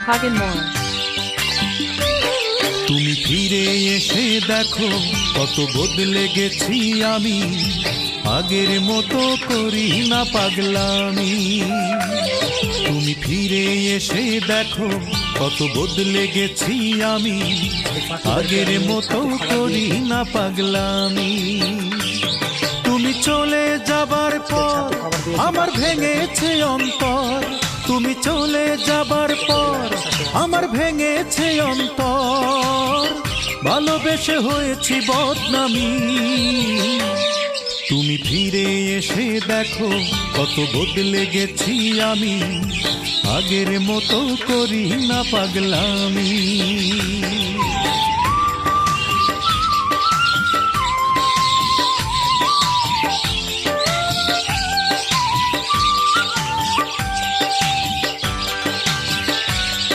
Hagen more. তুমি ফিরে এসে দেখো কত বদলে গেছি আমি, আগের মতো করি না পাগলামি। তুমি ফিরে এসে দেখো কত বদলে গেছি আমি, আগের মতো করি না পাগলামি। তুমি চলে যাবার পর আমার ভেঙেছে অন্তর, তুমি চলে যাবার পর আমার ভেঙেছে অন্তর, ভালোবেসে হয়েছি বদনামি। তুমি ফিরে এসে দেখো কত বদলে গেছি আমি, আগের মতো করি না পাগলামি।